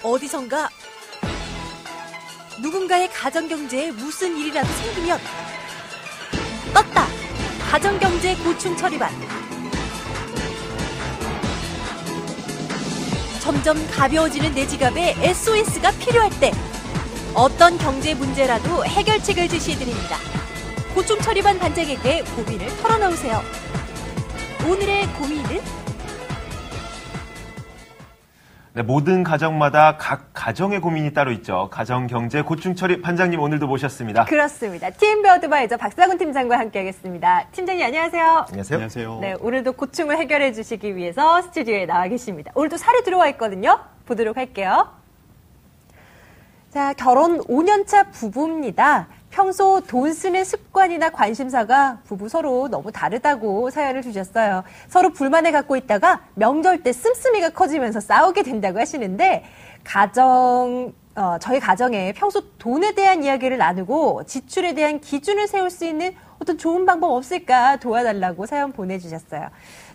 어디선가 누군가의 가정경제에 무슨 일이라도 생기면 떴다. 가정경제 고충 처리반. 점점 가벼워지는 내 지갑에 SOS가 필요할 때 어떤 경제 문제라도 해결책을 제시해드립니다. 고충 처리반 반장에게 고민을 털어놓으세요. 오늘의 고민은? 네, 모든 가정마다 각 가정의 고민이 따로 있죠. 가정경제 고충처리 반장님 오늘도 모셨습니다. 그렇습니다. TMB 어드바이저 박사군 팀장과 함께하겠습니다. 팀장님 안녕하세요. 안녕하세요. 안녕하세요. 네, 오늘도 고충을 해결해 주시기 위해서 스튜디오에 나와 계십니다. 오늘도 사례 들어와 있거든요. 보도록 할게요. 자, 결혼 5년차 부부입니다. 평소 돈 쓰는 습관이나 관심사가 부부 서로 너무 다르다고 사연을 주셨어요. 서로 불만을 갖고 있다가 명절 때 씀씀이가 커지면서 싸우게 된다고 하시는데 저희 가정에 평소 돈에 대한 이야기를 나누고 지출에 대한 기준을 세울 수 있는 어떤 좋은 방법 없을까 도와달라고 사연 보내주셨어요.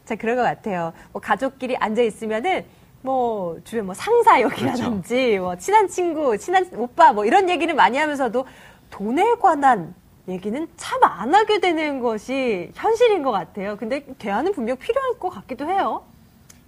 자, 그런 것 같아요. 가족끼리 앉아 있으면은 주변 상사 역이라든지 그렇죠. 친한 친구, 친한 오빠 이런 얘기는 많이 하면서도 돈에 관한 얘기는 참 안 하게 되는 것이 현실인 것 같아요. 근데 대화는 분명 필요할 것 같기도 해요.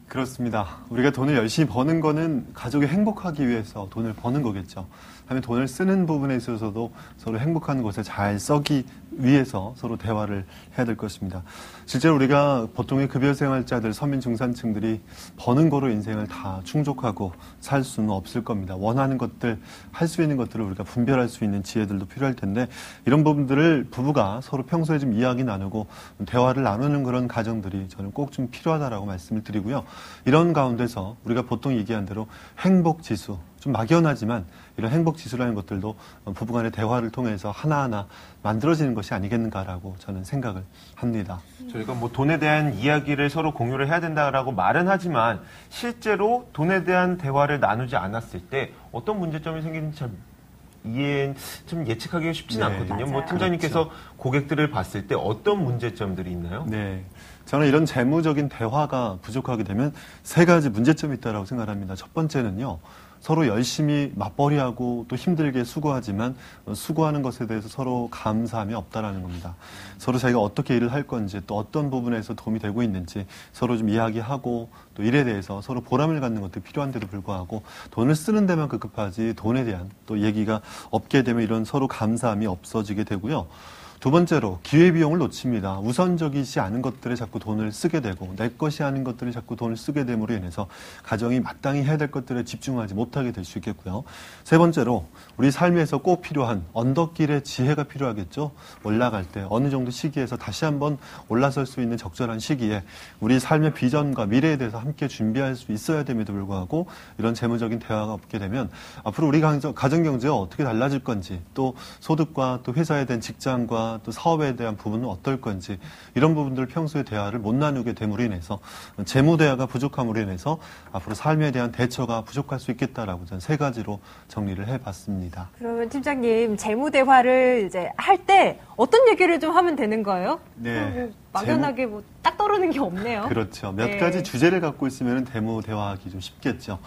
그렇습니다. 우리가 돈을 열심히 버는 거는 가족이 행복하기 위해서 돈을 버는 거겠죠. 하면 돈을 쓰는 부분에 있어서도 서로 행복한 곳에 잘 써기 위해서 서로 대화를 해야 될 것입니다. 실제로 우리가 보통의 급여생활자들, 서민중산층들이 버는 거로 인생을 다 충족하고 살 수는 없을 겁니다. 원하는 것들, 할 수 있는 것들을 우리가 분별할 수 있는 지혜들도 필요할 텐데 이런 부분들을 부부가 서로 평소에 좀 이야기 나누고 대화를 나누는 그런 가정들이 저는 꼭 좀 필요하다라고 말씀을 드리고요. 이런 가운데서 우리가 보통 얘기한 대로 행복지수, 좀 막연하지만 이런 행복지수라는 것들도 부부간의 대화를 통해서 하나하나 만들어지는 것이 아니겠는가라고 저는 생각을 합니다. 저희가 돈에 대한 이야기를 서로 공유를 해야 된다라고 말은 하지만 실제로 돈에 대한 대화를 나누지 않았을 때 어떤 문제점이 생기는지 좀 예측하기가 쉽지는 않거든요. 맞아요. 팀장님께서 그렇죠. 고객들을 봤을 때 어떤 문제점들이 있나요? 네. 저는 이런 재무적인 대화가 부족하게 되면 세 가지 문제점이 있다고 생각합니다. 첫 번째는요. 서로 열심히 맞벌이하고 또 힘들게 수고하지만 수고하는 것에 대해서 서로 감사함이 없다라는 겁니다. 서로 자기가 어떻게 일을 할 건지 또 어떤 부분에서 도움이 되고 있는지 서로 좀 이야기하고 또 일에 대해서 서로 보람을 갖는 것도 필요한데도 불구하고 돈을 쓰는 데만 급급하지 돈에 대한 또 얘기가 없게 되면 이런 서로 감사함이 없어지게 되고요. 두 번째로 기회비용을 놓칩니다. 우선적이지 않은 것들에 자꾸 돈을 쓰게 되고 내 것이 아닌 것들에 자꾸 돈을 쓰게 됨으로 인해서 가정이 마땅히 해야 될 것들에 집중하지 못하게 될 수 있겠고요. 세 번째로 우리 삶에서 꼭 필요한 언덕길의 지혜가 필요하겠죠. 올라갈 때 어느 정도 시기에서 다시 한번 올라설 수 있는 적절한 시기에 우리 삶의 비전과 미래에 대해서 함께 준비할 수 있어야 됨에도 불구하고 이런 재무적인 대화가 없게 되면 앞으로 우리 가정경제가 어떻게 달라질 건지 또 소득과 또 회사에 대한 직장과 또 사업에 대한 부분은 어떨 건지 이런 부분들을 평소에 대화를 못 나누게 됨으로 인해서 재무 대화가 부족함으로 인해서 앞으로 삶에 대한 대처가 부족할 수 있겠다라고 저는 세 가지로 정리를 해봤습니다. 그러면 팀장님 재무 대화를 이제 할 때 어떤 얘기를 좀 하면 되는 거예요? 네. 막연하게 딱 떠오르는 게 없네요. 그렇죠. 몇 가지 주제를 갖고 있으면 재무 대화하기 좀 쉽겠죠.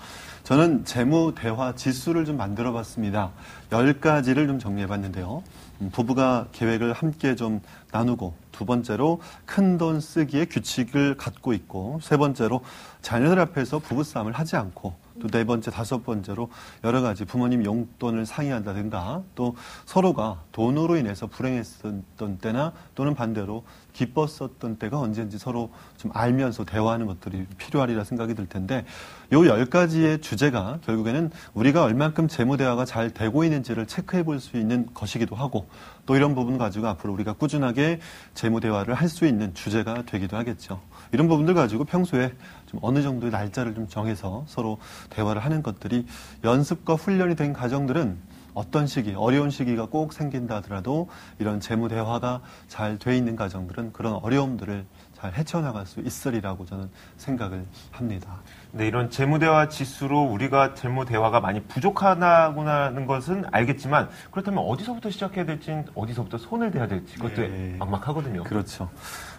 저는 재무 대화 지수를 좀 만들어 봤습니다. 10가지를 좀 정리해 봤는데요. 부부가 계획을 함께 좀 나누고 두 번째로 큰돈 쓰기의 규칙을 갖고 있고 세 번째로 자녀들 앞에서 부부싸움을 하지 않고 또 네 번째, 다섯 번째로 여러 가지 부모님 용돈을 상의한다든가 또 서로가 돈으로 인해서 불행했었던 때나 또는 반대로 기뻤었던 때가 언제인지 서로 좀 알면서 대화하는 것들이 필요하리라 생각이 들 텐데 요 10가지의 주제가 결국에는 우리가 얼만큼 재무 대화가 잘 되고 있는지를 체크해 볼 수 있는 것이기도 하고 또 이런 부분 가지고 앞으로 우리가 꾸준하게 재무 대화를 할 수 있는 주제가 되기도 하겠죠. 이런 부분들 가지고 평소에 좀 어느 정도의 날짜를 좀 정해서 서로 대화를 하는 것들이 연습과 훈련이 된 가정들은 어떤 시기, 어려운 시기가 꼭 생긴다 하더라도 이런 재무 대화가 잘 돼 있는 가정들은 그런 어려움들을 잘 헤쳐나갈 수 있으리라고 저는 생각을 합니다. 네, 이런 재무대화 지수로 우리가 재무대화가 많이 부족하다는 것은 알겠지만 그렇다면 어디서부터 시작해야 될지 어디서부터 손을 대야 될지 그것도 막막하거든요. 그렇죠.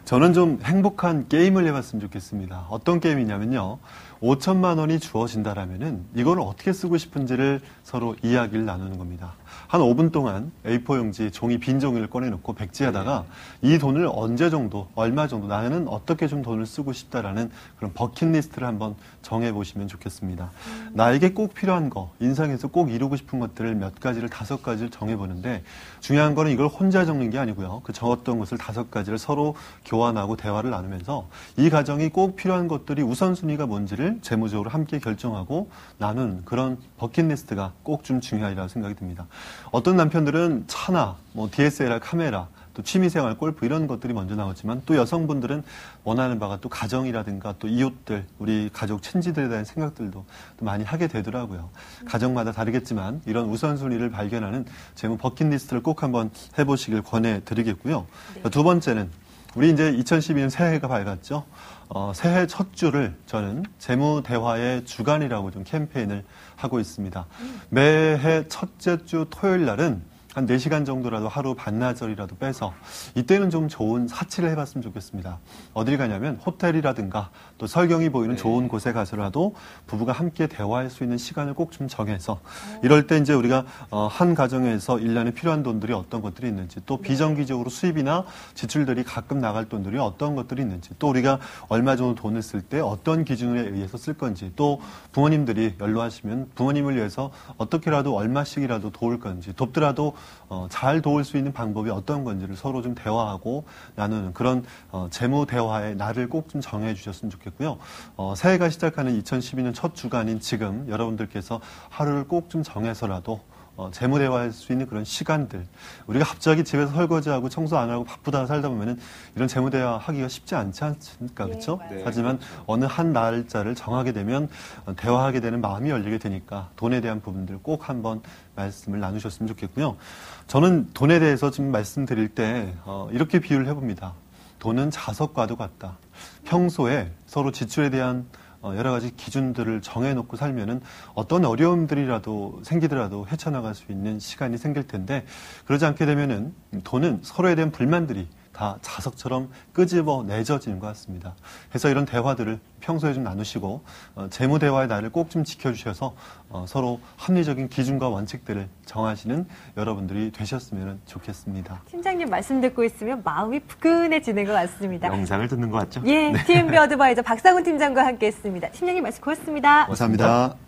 저는 좀 행복한 게임을 해봤으면 좋겠습니다. 어떤 게임이냐면요. 5천만 원이 주어진다라면은 이걸 어떻게 쓰고 싶은지를 서로 이야기를 나누는 겁니다. 한 5분 동안 A4 용지, 종이, 빈 종이를 꺼내놓고 백지하다가 이 돈을 언제 정도, 얼마 정도, 나는 어떻게 좀 돈을 쓰고 싶다라는 그런 버킷리스트를 한번 정해보시면 좋겠습니다. 나에게 꼭 필요한 거, 인생에서 꼭 이루고 싶은 것들을 몇 가지를, 5가지를 정해보는데 중요한 거는 이걸 혼자 적는 게 아니고요. 그 적었던 것을 5가지를 서로 교환하고 대화를 나누면서 이 가정이 꼭 필요한 것들이 우선순위가 뭔지를 재무적으로 함께 결정하고 나눈 그런 버킷리스트가 꼭 좀 중요하리라고 생각이 듭니다. 어떤 남편들은 차나 뭐 DSLR 카메라, 또 취미생활, 골프 이런 것들이 먼저 나오지만 또 여성분들은 원하는 바가 또 가정이라든가 또 이웃들, 우리 가족 친지들에 대한 생각들도 또 많이 하게 되더라고요. 가정마다 다르겠지만 이런 우선순위를 발견하는 재무 버킷리스트를 꼭 한번 해보시길 권해드리겠고요. 네. 두 번째는 우리 이제 2012년 새해가 밝았죠. 새해 첫 주를 저는 재무대화의 주간이라고 좀 캠페인을 하고 있습니다. 매해 첫째 주 토요일 날은 한 4시간 정도라도 하루 반나절이라도 빼서 이때는 좀 좋은 사치를 해봤으면 좋겠습니다. 어딜 가냐면 호텔이라든가 또 설경이 보이는 좋은 곳에 가서라도 부부가 함께 대화할 수 있는 시간을 꼭 좀 정해서 이럴 때 이제 우리가 한 가정에서 1년에 필요한 돈들이 어떤 것들이 있는지 또 비정기적으로 수입이나 지출들이 가끔 나갈 돈들이 어떤 것들이 있는지 또 우리가 얼마 정도 돈을 쓸 때 어떤 기준에 의해서 쓸 건지 또 부모님들이 연로하시면 부모님을 위해서 어떻게라도 얼마씩이라도 도울 건지 돕더라도 잘 도울 수 있는 방법이 어떤 건지를 서로 좀 대화하고 나누는 그런 재무 대화의 날을 꼭 좀 정해 주셨으면 좋겠고요. 새해가 시작하는 2012년 첫 주간인 지금 여러분들께서 하루를 꼭 좀 정해서라도 재무 대화할 수 있는 그런 시간들. 우리가 갑자기 집에서 설거지하고 청소 안 하고 바쁘다가 살다 보면은 이런 재무 대화 하기가 쉽지 않지 않습니까? 그렇죠? 네, 하지만 그렇죠. 어느 한 날짜를 정하게 되면 대화하게 되는 마음이 열리게 되니까 돈에 대한 부분들 꼭 한번 말씀을 나누셨으면 좋겠고요. 저는 돈에 대해서 지금 말씀드릴 때 이렇게 비유를 해봅니다. 돈은 자석과도 같다. 평소에 서로 지출에 대한 여러 가지 기준들을 정해놓고 살면은 어떤 어려움들이라도 생기더라도 헤쳐나갈 수 있는 시간이 생길 텐데 그러지 않게 되면은 돈은 서로에 대한 불만들이 다 자석처럼 끄집어 내져지는 것 같습니다. 그래서 이런 대화들을 평소에 좀 나누시고 재무 대화의 날을 꼭 좀 지켜주셔서 서로 합리적인 기준과 원칙들을 정하시는 여러분들이 되셨으면 좋겠습니다. 팀장님 말씀 듣고 있으면 마음이 푸근해지는 것 같습니다. 영상을 듣는 것 같죠? 예, TMB 어드바이저 박상훈 팀장과 함께했습니다. 팀장님 말씀 고맙습니다. 감사합니다.